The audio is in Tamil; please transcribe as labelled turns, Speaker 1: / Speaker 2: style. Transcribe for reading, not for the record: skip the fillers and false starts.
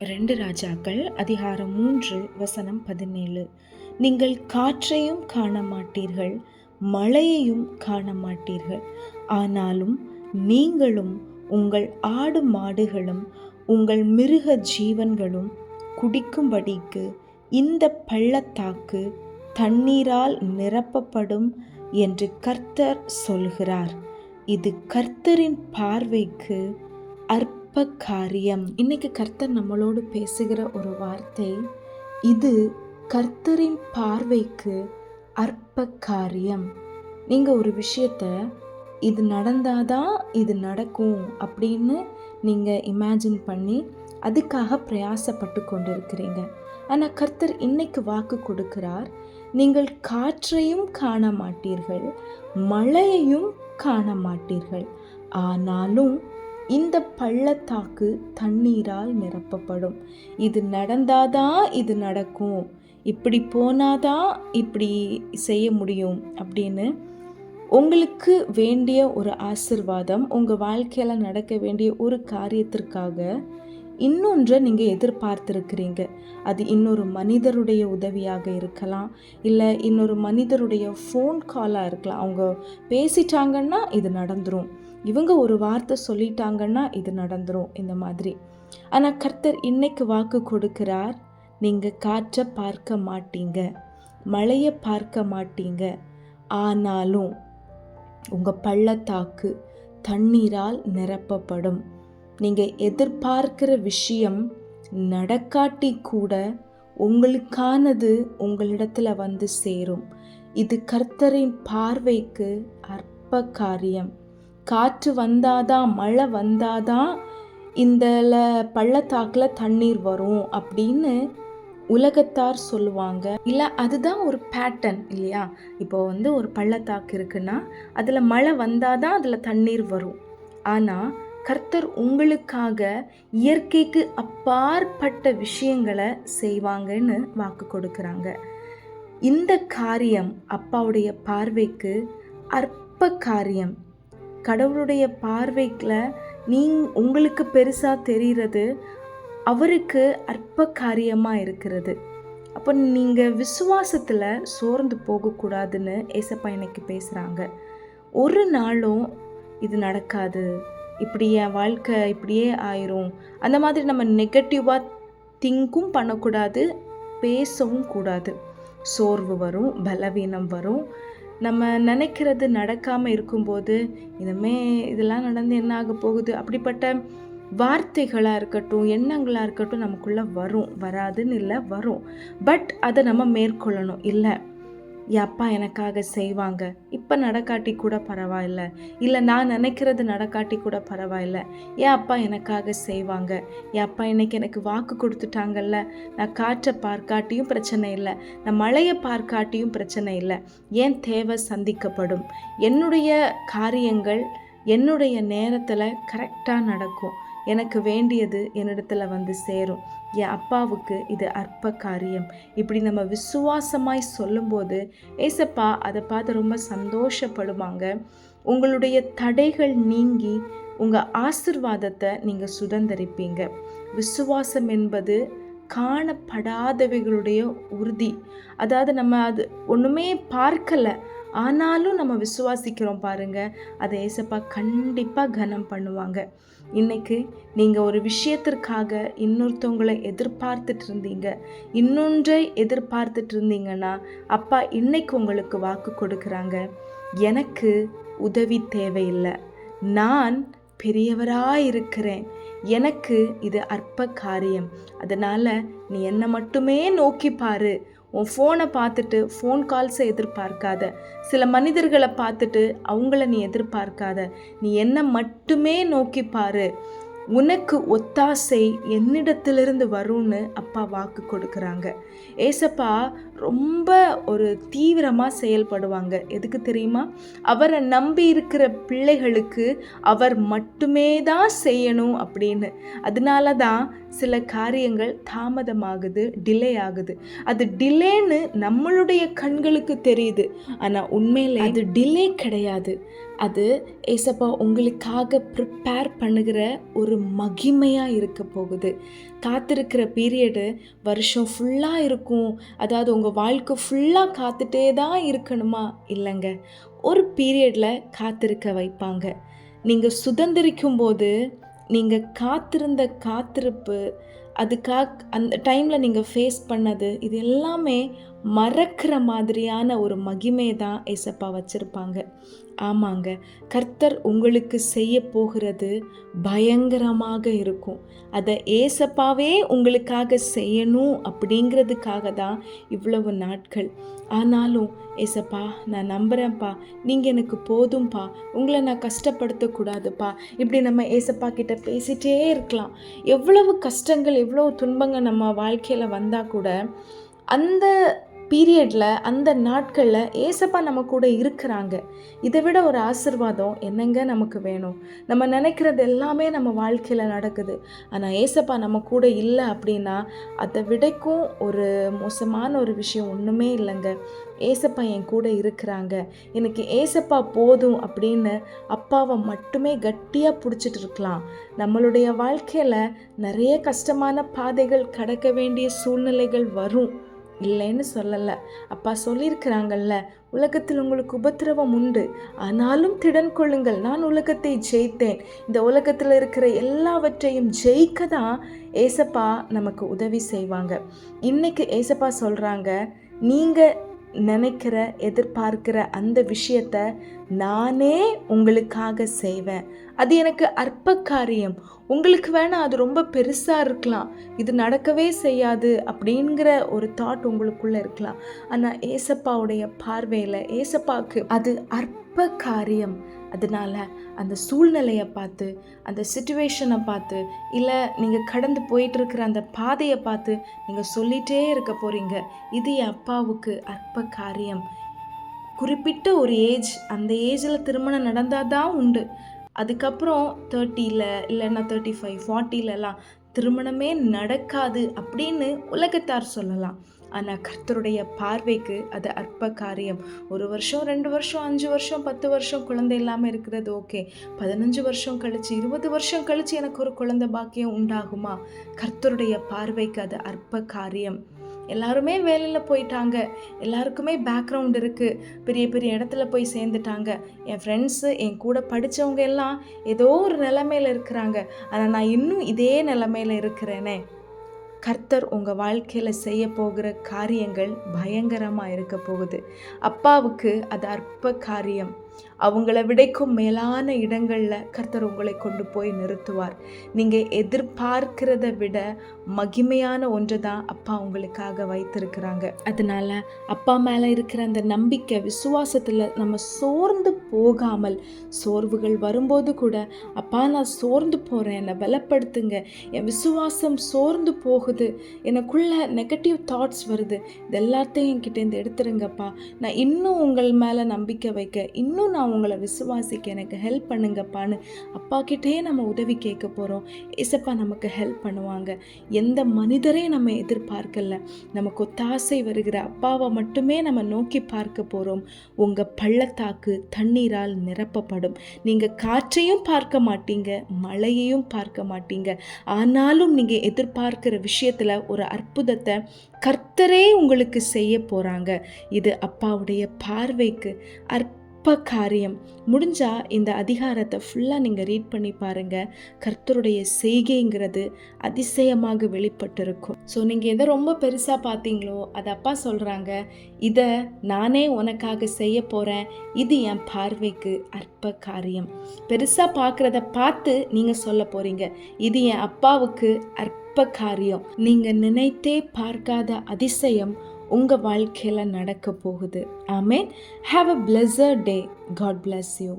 Speaker 1: 2 ராஜாக்கள் அதிகாரம் 3 வசனம் 17. நீங்கள் காற்றையும் காண மாட்டீர்கள், மழையையும் காண மாட்டீர்கள். ஆனாலும் நீங்களும் உங்கள் ஆடு மாடுகளும் உங்கள் மிருக ஜீவன்களும் குடிக்கும்படிக்கு இந்த பள்ளத்தாக்கு தண்ணீரால் நிரப்பப்படும் என்று கர்த்தர் சொல்கிறார். இது கர்த்தரின் பார்வைக்கு அற்ப காரியம். இன்னைக்கு கர்த்தர் நம்மளோடு பேசுகிற ஒரு வார்த்தை, இது கர்த்தரின் பார்வைக்கு அற்ப காரியம். நீங்க ஒரு விஷயத்த இது நடந்தாதான் இது நடக்கும் அப்படின்னு நீங்க இமேஜின் பண்ணி அதுக்காக பிரயாசப்பட்டு கொண்டிருக்கிறீங்க. ஆனால் கர்த்தர் இன்னைக்கு வாக்கு கொடுக்கிறார், நீங்கள் காற்றையும் காண மாட்டீர்கள், மழையையும் காண மாட்டீர்கள். ஆனாலும் இந்த பள்ளத்தாக்கு தண்ணீரால் நிரப்பப்படும். இது நடந்தாதான் இது நடக்கும், இப்படி போனாதான் இப்படி செய்ய முடியும் அப்படின்னு உங்களுக்கு வேண்டிய ஒரு ஆசீர்வாதம், உங்கள் வாழ்க்கையில் நடக்க வேண்டிய ஒரு காரியத்திற்காக இன்னொன்றை நீங்கள் எதிர்பார்த்துருக்கிறீங்க. அது இன்னொரு மனிதருடைய உதவியாக இருக்கலாம், இல்லை இன்னொரு மனிதருடைய ஃபோன் காலாக இருக்கலாம். அவங்க பேசிட்டாங்கன்னா இது நடந்துடும், இவங்க ஒரு வார்த்தை சொல்லிட்டாங்கன்னா இது நடந்துடும், இந்த மாதிரி. ஆனால் கர்த்தர் இன்னைக்கு வாக்கு கொடுக்கிறார், நீங்கள் காற்றை பார்க்க மாட்டீங்க, மழையை பார்க்க மாட்டீங்க. ஆனாலும் உங்கள் பள்ளத்தாக்கு தண்ணீரால் நிரப்பப்படும். நீங்கள் எதிர்பார்க்கிற விஷயம் நடக்காட்டி கூட உங்களுக்கானது உங்களிடத்துல வந்து சேரும். இது கர்த்தரின் பார்வைக்கு அற்ப காரியம். காற்று வந்தாதான், மழை வந்தாதான் இந்த பள்ளத்தாக்கில் தண்ணீர் வரும் அப்படின்னு உலகத்தார் சொல்லுவாங்க. இல்லை அதுதான் ஒரு பேட்டர்ன் இல்லையா? இப்போ ஒரு பள்ளத்தாக்கு இருக்குன்னா அதில் மழை வந்தாதான் அதில் தண்ணீர் வரும். ஆனால் கர்த்தர் உங்களுக்காக இயற்கைக்கு அப்பாற்பட்ட விஷயங்களை செய்வாங்கன்னு வாக்கு கொடுக்குறாங்க. இந்த காரியம் அப்பாவுடைய பார்வைக்கு அற்ப காரியம். கடவுளுடைய பார்வையில் உங்களுக்கு பெருசாக தெரிகிறது, அவருக்கு அற்ப காரியமாக இருக்கிறது. அப்போ நீங்கள் விசுவாசத்தில் சோர்ந்து போகக்கூடாதுன்னு ஏசப்பா இன்னைக்கு பேசுகிறாங்க. ஒரு நாளும் இது நடக்காது, இப்படி என் வாழ்க்கை இப்படியே ஆயிரும், அந்த மாதிரி நம்ம நெகட்டிவாக திங்கும் பண்ணக்கூடாது, பேசவும் கூடாது. சோர்வு வரும், பலவீனம் வரும். நம்ம நினைக்கிறது நடக்காமல் இருக்கும்போது இதெல்லாம் நடந்து என்ன ஆக போகுது, அப்படிப்பட்ட வார்த்தைகளாக இருக்கட்டும், எண்ணங்களாக இருக்கட்டும் நமக்குள்ளே வரும். வராதுன்னு இல்லை, வரும். பட் அதை நம்ம மேற்கொள்ளணும். இல்லை, என் அப்பா எனக்காக செய்வாங்க, இப்போ நடக்காட்டி கூட பரவாயில்ல, இல்லை நான் நினைக்கிறது நடக்காட்டி கூட பரவாயில்ல, என் அப்பா எனக்காக செய்வாங்க, என் அப்பா இன்னைக்கு எனக்கு வாக்கு கொடுத்துட்டாங்கல்ல, நான் காற்றை பார்க்காட்டியும் பிரச்சனை இல்லை, நான் மழையை பார்க்காட்டியும் பிரச்சனை இல்லை, என் தேவை சந்திக்கப்படும், என்னுடைய காரியங்கள் என்னுடைய நேரத்தில் கரெக்டாக நடக்கும், எனக்கு வேண்டியது என்னிடத்துல வந்து சேரும், என் அப்பாவுக்கு இது அற்ப காரியம். இப்படி நம்ம விசுவாசமாய் சொல்லும்போது ஏசப்பா அதை பார்த்து ரொம்ப சந்தோஷப்படுவாங்க. உங்களுடைய தடைகள் நீங்கி உங்கள் ஆசீர்வாதத்தை நீங்கள் சுதந்திரிப்பீங்க. விசுவாசம் என்பது காணப்படாதவைகளுடைய உறுதி. அதாவது நம்ம அது ஒன்றுமே பார்க்கலை, ஆனாலும் நம்ம விசுவாசிக்கிறோம் பாருங்க, அதை ஏசப்பா கண்டிப்பாக கனம் பண்ணுவாங்க. இன்னைக்கு நீங்கள் ஒரு விஷயத்திற்காக இன்னொருத்தவங்களை எதிர்பார்த்துட்டு இருந்தீங்க, இன்னொன்றை எதிர்பார்த்துட்டு இருந்தீங்கன்னா அப்பா இன்னைக்கு உங்களுக்கு வாக்கு கொடுக்குறாங்க, எனக்கு உதவி தேவையில்லை, நான் பெரியவராயிருக்கிறேன், எனக்கு இது அற்ப காரியம், அதனால் நீ என்னை மட்டுமே நோக்கி பாரு. உன் ஃபோனை பார்த்துட்டு ஃபோன் கால்ஸை எதிர்பார்க்காத, சில மனிதர்களை பார்த்துட்டு அவங்கள நீ எதிர்பார்க்காத, நீ என்னை மட்டுமே நோக்கி பாரு, உனக்கு ஒத்தாசை என்னிடத்திலிருந்து வரும்னு அப்பா வாக்கு கொடுக்குறாங்க. ஏசப்பா ரொம்ப ஒரு தீவிரமாக செயல்படுவாங்க. எதுக்கு தெரியுமா? அவரை நம்பி இருக்கிற பிள்ளைகளுக்கு அவர் மட்டுமே தான் செய்யணும் அப்படின்னு. அதனால தான் சில காரியங்கள் தாமதமாகுது, டிலே ஆகுது. அது டிலேன்னு நம்மளுடைய கண்களுக்கு தெரியுது, ஆனால் உண்மையிலே அது டிலே கிடையாது. அது ஏசப்பா உங்களுக்காக ப்ரிப்பேர் பண்ணுகிற ஒரு மகிமையாக இருக்க போகுது. காத்திருக்கிற பீரியடு வருஷம் ஃபுல்லாக இருக்கும், அதாவது உங்கள் வாழ்க்கை ஃபுல்லாக காத்துட்டே தான் இருக்கணுமா? இல்லைங்க. ஒரு பீரியடில் காத்திருக்க வைப்பாங்க. நீங்கள் சுதந்திரிக்கும் போது நீங்கள் காத்திருந்த காத்திருப்பு, அந்த டைமில் நீங்கள் ஃபேஸ் பண்ணது, இது எல்லாமே மறக்கிற மாதிரியான ஒரு மகிமை தான் ஏசப்பா வச்சுருப்பாங்க. ஆமாங்க, கர்த்தர் உங்களுக்கு செய்ய போகிறது பயங்கரமாக இருக்கும். அதை ஏசப்பாவே உங்களுக்காக செய்யணும் அப்படிங்கிறதுக்காக தான் இவ்வளவு நாட்கள். ஆனாலும் ஏசப்பா நான் நம்புகிறேன்ப்பா, நீங்கள் எனக்கு போதும்ப்பா, உங்களை நான் கஷ்டப்படுத்தக்கூடாதுப்பா, இப்படி நம்ம ஏசப்பா கிட்ட பேசிகிட்டே இருக்கலாம். எவ்வளவு கஷ்டங்கள் எவ்வளவு துன்பங்கள் நம்ம வாழ்க்கையில் வந்தால் கூட அந்த பீரியடில், அந்த நாட்களில் ஏசப்பா நம்ம கூட இருக்கிறாங்க. இதை விட ஒரு ஆசீர்வாதம் என்னங்க நமக்கு வேணும்? நம்ம நினைக்கிறது எல்லாமே நம்ம வாழ்க்கையில் நடக்குது, ஆனால் ஏசப்பா நம்ம கூட இல்லை அப்படின்னா அதை விடைக்கும் ஒரு மோசமான ஒரு விஷயம் ஒன்றுமே இல்லைங்க. ஏசப்பா என் கூட இருக்கிறாங்க, எனக்கு ஏசப்பா போதும் அப்படின்னு அப்பாவை மட்டுமே கட்டியாக பிடிச்சிட்டு இருக்கலாம். நம்மளுடைய வாழ்க்கையில் நிறைய கஷ்டமான பாதைகள் கடக்க வேண்டிய சூழ்நிலைகள் வரும், இல்லைன்னு சொல்லலை. அப்பா சொல்லியிருக்கிறாங்கல்ல, உலகத்தில் உங்களுக்கு உபத்திரவம் உண்டு, ஆனாலும் திடன் கொள்ளுங்கள், நான் உலகத்தை ஜெயித்தேன். இந்த உலகத்தில் இருக்கிற எல்லாவற்றையும் ஜெயிக்க தான் ஏசப்பா நமக்கு உதவி செய்வாங்க. இன்னைக்கு ஏசப்பா சொல்கிறாங்க, நீங்கள் நினைக்கிற எதிர்பார்க்கிற அந்த விஷயத்தை நானே உங்களுக்காக செய்வேன். அது எனக்கு அற்ப காரியம். உங்களுக்கு வேணால் அது ரொம்ப பெருசாக இருக்கலாம், இது நடக்கவே செய்யாது அப்படிங்கிற ஒரு தாட் உங்களுக்குள்ளே இருக்கலாம். ஆனால் ஏசப்பாவுடைய பார்வையில் ஏசப்பாவுக்கு அது அற்ப காரியம். அதனால் அந்த சூழ்நிலையை பார்த்து, அந்த சிச்சுவேஷனை பார்த்து, இல்லை நீங்கள் கடந்து போயிட்டுருக்கிற அந்த பாதையை பார்த்து நீங்கள் சொல்லிகிட்டே இருக்க போகிறீங்க, இது என் அப்பாவுக்கு அற்ப காரியம். குறிப்பிட்ட ஒரு ஏஜ், அந்த ஏஜில் திருமணம் நடந்தால் தான் உண்டு. அதுக்கப்புறம் 30ல் இல்லைன்னா 35, 40லலாம் திருமணமே நடக்காது அப்படின்னு உலகத்தார் சொல்லலாம். ஆனால் கர்த்தருடைய பார்வைக்கு அது அற்ப காரியம். 1 வருஷம், 2 வருஷம், 5 வருஷம், 10 வருஷம் குழந்தை இல்லாமல் இருக்கிறது ஓகே. 15 வருஷம் கழிச்சு, 20 வருஷம் கழிச்சு எனக்கு ஒரு குழந்தை பாக்கியம் உண்டாகுமா? கர்த்தருடைய பார்வைக்கு அது அற்ப காரியம். எல்லாருமே வேலையில் போயிட்டாங்க, எல்லாருக்குமே பேக்ரவுண்ட் இருக்குது, பெரிய பெரிய இடத்துல போய் சேர்ந்துட்டாங்க. என் ஃப்ரெண்ட்ஸு, என் கூட படித்தவங்க எல்லாம் ஏதோ ஒரு நிலைமையில் இருக்கிறாங்க, ஆனால் நான் இன்னும் இதே நிலைமையில் இருக்கிறேனே. கர்த்தர் உங்கள் வாழ்க்கையில் செய்ய போகிற காரியங்கள் பயங்கரமாக இருக்க போகுது. அப்பாவுக்கு அது அற்ப காரியம். அவங்கள விடைக்கும் மேலான இடங்களில் கர்த்தர் உங்களை கொண்டு போய் நிறுத்துவார். நீங்கள் எதிர்பார்க்கிறத விட மகிமையான ஒன்று தான் அப்பா உங்களுக்காக வைத்திருக்கிறாங்க. அதனால் அப்பா மேலே இருக்கிற அந்த நம்பிக்கை, விசுவாசத்தில் நம்ம சோர்ந்து போகாமல், சோர்வுகள் வரும்போது கூட அப்பா நான் சோர்ந்து போகிறேன், என்னை பலப்படுத்துங்க, என் விசுவாசம் சோர்ந்து போகுது, எனக்குள்ள நெகட்டிவ் தாட்ஸ் வருது, இது எல்லாத்தையும் என்கிட்டேருந்து எடுத்துருங்கப்பா, நான் இன்னும் உங்கள் மேலே நம்பிக்கை வைக்க, இன்னும் நான் உங்களை விசுவாசிக்க எனக்கு ஹெல்ப் பண்ணுங்கப்பான்னு அப்பா கிட்டே நம்ம உதவி கேட்க போகிறோம். ஏசப்பா நமக்கு ஹெல்ப் பண்ணுவாங்க. எந்த மனிதரையும் நம்ம எதிர்பார்க்கல, நமக்கு ஒத்தாசை வருகிற அப்பாவை மட்டுமே நம்ம நோக்கி பார்க்க போகிறோம். உங்கள் பள்ளத்தாக்கு தண்ணீரால் நிரப்பப்படும். நீங்கள் காற்றையும் பார்க்க மாட்டீங்க, மழையையும் பார்க்க மாட்டீங்க, ஆனாலும் நீங்கள் எதிர்பார்க்கிற விஷயத்தில் ஒரு அற்புதத்தை கர்த்தரே உங்களுக்கு செய்ய போகிறாங்க. இது அப்பாவுடைய பார்வைக்கு காரியம். முடிஞ்சா இந்த அதிகாரத்தை ஃபுல்லாக நீங்கள் ரீட் பண்ணி பாருங்கள். கர்த்தருடைய செய்கைங்கிறது அதிசயமாக வெளிப்பட்டிருக்கும். ஸோ நீங்கள் எதை ரொம்ப பெருசாக பார்த்தீங்களோ அதை அப்பா சொல்கிறாங்க, இதை நானே உனக்காக செய்ய போகிறேன், இது என் பார்வைக்கு அற்ப காரியம். பெருசாக பார்க்குறத பார்த்து நீங்கள் சொல்ல போகிறீங்க, இது என் அப்பாவுக்கு அற்ப காரியம். நீங்கள் நினைத்தே பார்க்காத அதிசயம் உங்கள் வாழ்க்கையில் நடக்க போகுது. Amen. Have a pleasant day. God bless you.